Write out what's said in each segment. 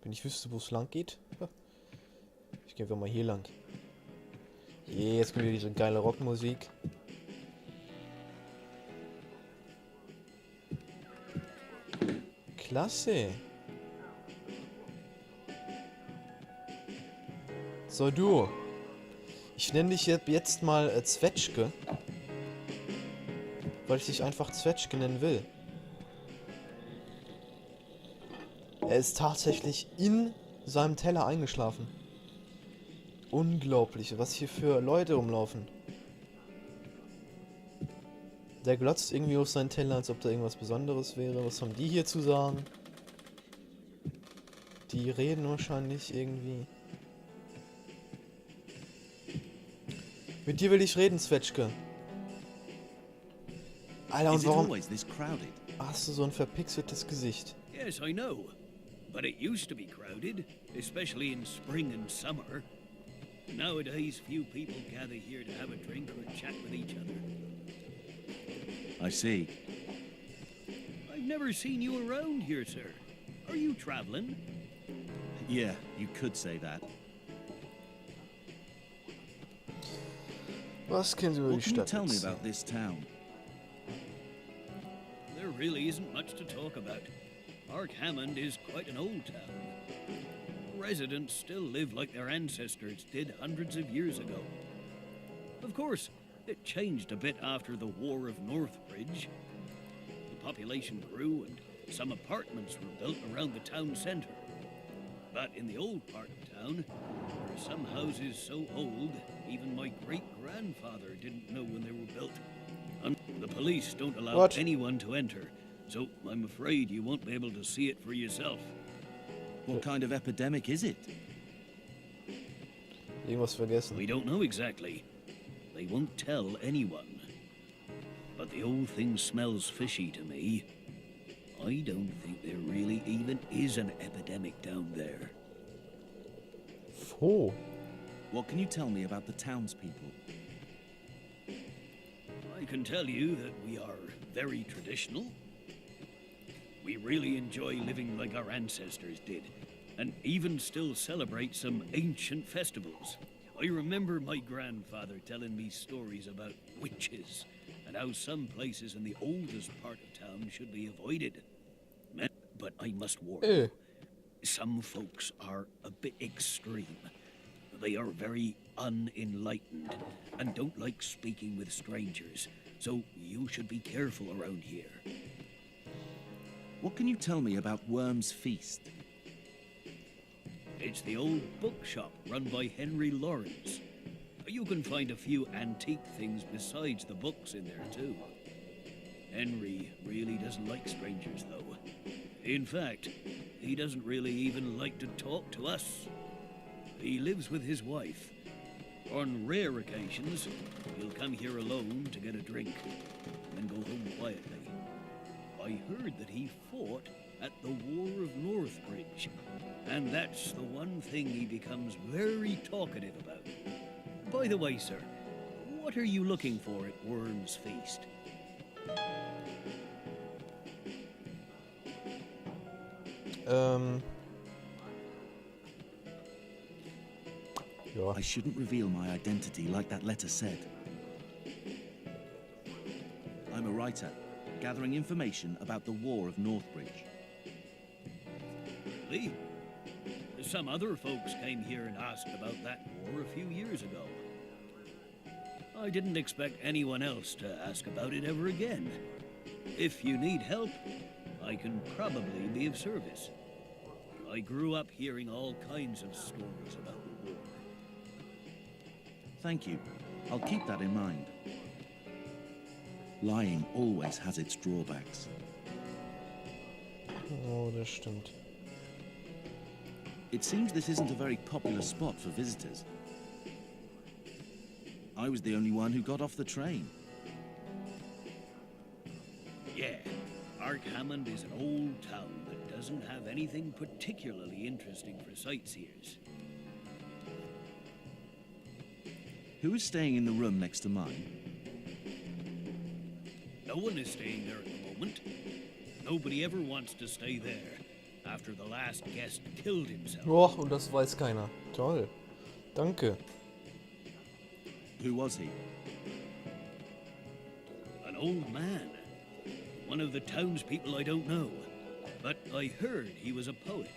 Wenn ich wüsste, wo es lang geht. Ja. Ich gehe einfach mal hier lang. Yeah, jetzt kommt wieder diese geile Rockmusik. Klasse. So, du. Ich nenne dich jetzt mal Zwetschge. Weil ich dich einfach Zwetschge nennen will. Er ist tatsächlich in seinem Teller eingeschlafen. Unglaublich, was hier für Leute rumlaufen. Der glotzt irgendwie auf seinen Teller, als ob da irgendwas Besonderes wäre. Was haben die hier zu sagen? Die reden wahrscheinlich irgendwie. Mit dir will ich reden, Zwetschge. Alter, und warum hast du so ein verpixeltes Gesicht? Yes, I know. But it used to be crowded, especially in spring and summer. Nowadays, few people gather here to have a drink or chat with each other. I see. I've never seen you around here, sir. Are you traveling? Yeah, you could say that. Was kennen Sie über die What can you Stadt? tell me about this town? There really isn't much to talk about. Arkhamend is quite an old town. Residents still live like their ancestors did hundreds of years ago. Of course, it changed a bit after the War of Northbridge. The population grew and some apartments were built around the town center. But in the old part of town, there are some houses so old, even my great-grandfather didn't know when they were built. And the police don't allow anyone to enter, so I'm afraid you won't be able to see it for yourself. What kind of epidemic is it? Irgendwas vergessen. We don't know exactly. They won't tell anyone. But the old thing smells fishy to me. I don't think there really even is an epidemic down there. Oh. What can you tell me about the townspeople? I can tell you that we are very traditional. We really enjoy living like our ancestors did, and even still celebrate some ancient festivals. I remember my grandfather telling me stories about witches, and how some places in the oldest part of town should be avoided. But I must warn you, some folks are a bit extreme. They are very unenlightened, and don't like speaking with strangers, so you should be careful around here. What can you tell me about Worm's Feast? It's the old bookshop run by Henry Lawrence. You can find a few antique things besides the books in there too. Henry really doesn't like strangers though. In fact, he doesn't really even like to talk to us. He lives with his wife. On rare occasions, he'll come here alone to get a drink, and then go home quietly. I heard that he fought at the War of Northbridge, and that's the one thing he becomes very talkative about. By the way, sir, what are you looking for at Worm's Feast? Ja. I shouldn't reveal my identity like that letter said. I'm a writer, gathering information about the War of Northbridge. Really? Some other folks came here and asked about that war a few years ago. I didn't expect anyone else to ask about it ever again. If you need help, I can probably be of service. I grew up hearing all kinds of stories about the war. Thank you. I'll keep that in mind. Lying always has its drawbacks. Oh, das stimmt. It seems this isn't a very popular spot for visitors. I was the only one who got off the train. Yeah, Arkhamend is an old town that doesn't have anything particularly interesting for sightseers. Who is staying in the room next to mine? No one is staying there at the moment. Nobody ever wants to stay there. after the last guest killed himself. Oh, und das weiß keiner. Toll. Danke. Who was he? An old man. One of the townspeople I don't know. But I heard he was a poet.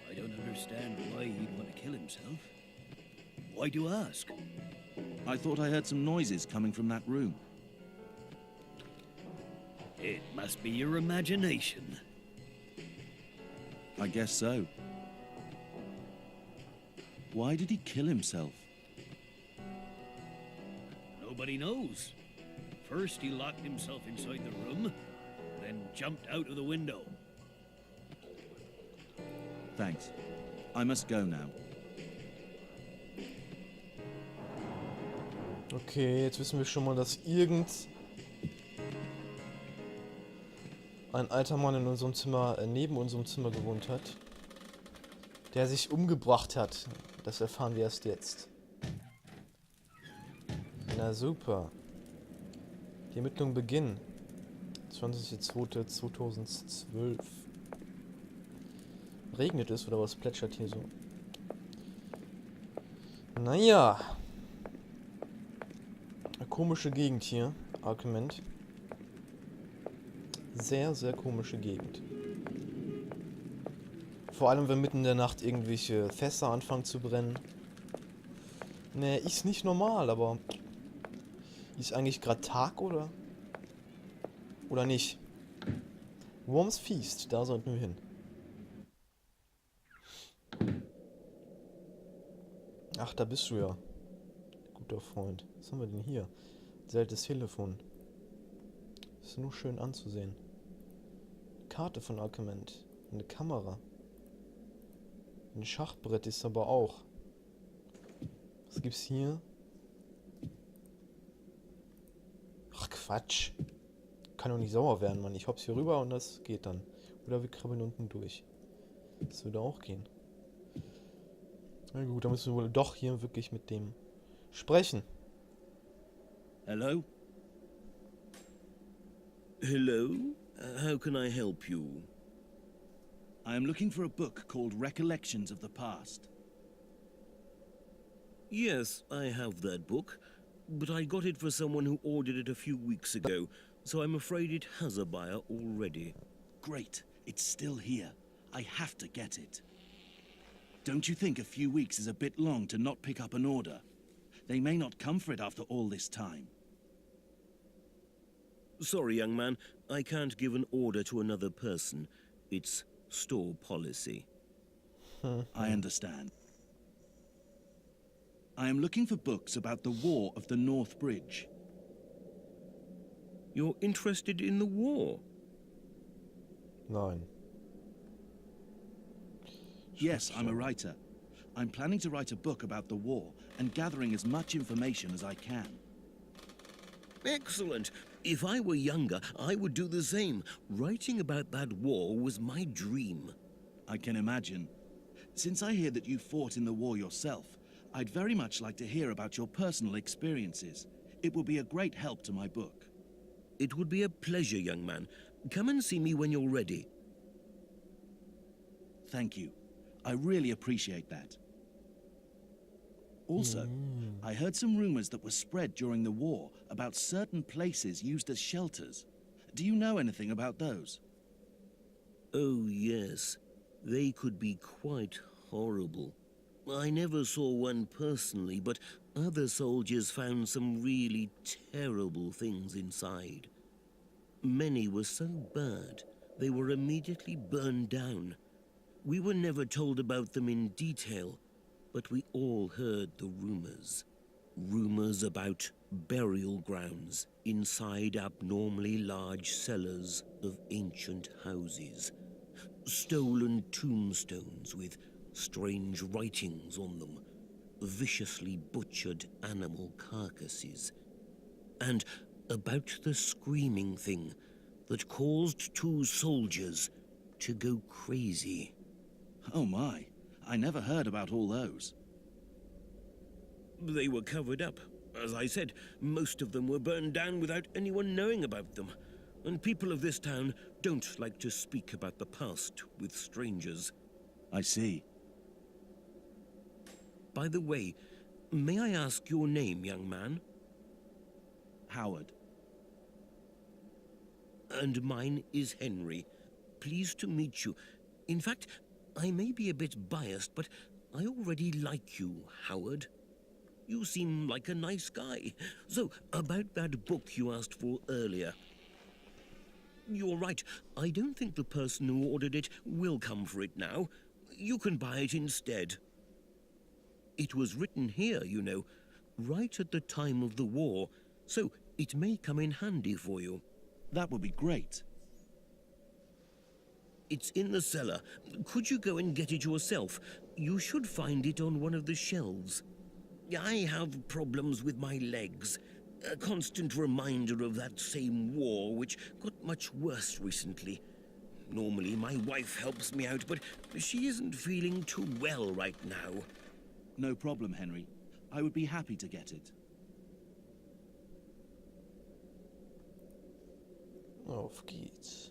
I don't understand why he'd want to kill himself. Why do you ask? I thought I heard some noises coming from that room. It must be your imagination. I guess so. Why did he kill himself? Nobody knows. First he locked himself inside the room, then jumped out of the window. Thanks. I must go now. Okay, jetzt wissen wir schon mal, dass ein alter Mann in unserem Zimmer, neben unserem Zimmer gewohnt hat, der sich umgebracht hat. Das erfahren wir erst jetzt. Na super. Die Ermittlungen beginnen. 20.02.2012. Regnet es oder was plätschert hier so? Naja. Eine komische Gegend hier. Arkhamend. Sehr, sehr komische Gegend. Vor allem, wenn mitten in der Nacht irgendwelche Fässer anfangen zu brennen. Ne, ist nicht normal, aber... Ist eigentlich gerade Tag, oder? Oder nicht? Worms Feast, da sollten wir hin. Ach, da bist du ja. Guter Freund. Was haben wir denn hier? Seltenes Telefon. Ist nur schön anzusehen. Karte von Arkhamend. Eine Kamera. Ein Schachbrett ist aber auch. Was gibt's hier? Ach Quatsch. Kann doch nicht sauer werden, Mann. Ich hopp's hier rüber und das geht dann. Oder wir krabbeln unten durch. Das würde auch gehen. Na gut, dann müssen wir wohl doch hier wirklich mit dem sprechen. Hello? Hello? How can I help you? I am looking for a book called Recollections of the Past. Yes, I have that book, but I got it for someone who ordered it a few weeks ago, so I'm afraid it has a buyer already. Great. It's still here. I have to get it. Don't you think a few weeks is a bit long to not pick up an order? They may not come for it after all this time. Sorry, young man, I can't give an order to another person. It's store policy. I understand. I am looking for books about the War of the North Bridge. You're interested in the war? Nein. Yes, I'm a writer. I'm planning to write a book about the war and gathering as much information as I can. Excellent. If I were younger, I would do the same. Writing about that war was my dream. I can imagine. Since I hear that you fought in the war yourself, I'd very much like to hear about your personal experiences. It will be a great help to my book. It would be a pleasure, young man. Come and see me when you're ready. Thank you. I really appreciate that. Also, I heard some rumors that were spread during the war about certain places used as shelters. Do you know anything about those? Oh, yes. They could be quite horrible. I never saw one personally, but other soldiers found some really terrible things inside. Many were so bad, they were immediately burned down. We were never told about them in detail, but we all heard the rumors. Rumors about burial grounds inside abnormally large cellars of ancient houses. Stolen tombstones with strange writings on them. Viciously butchered animal carcasses. And about the screaming thing that caused 2 soldiers to go crazy. Oh my, I never heard about all those. They were covered up. As I said, most of them were burned down without anyone knowing about them. And people of this town don't like to speak about the past with strangers. I see. By the way, may I ask your name, young man? Howard. And mine is Henry. Pleased to meet you. In fact, I may be a bit biased, but I already like you, Howard. You seem like a nice guy. So, about that book you asked for earlier. You're right. I don't think the person who ordered it will come for it now. You can buy it instead. It was written here, you know, right at the time of the war, so it may come in handy for you. That would be great. It's in the cellar. Could you go and get it yourself? You should find it on one of the shelves. I have problems with my legs. A constant reminder of that same war, which got much worse recently. Normally, my wife helps me out, but she isn't feeling too well right now. No problem, Henry. I would be happy to get it. Auf geht's.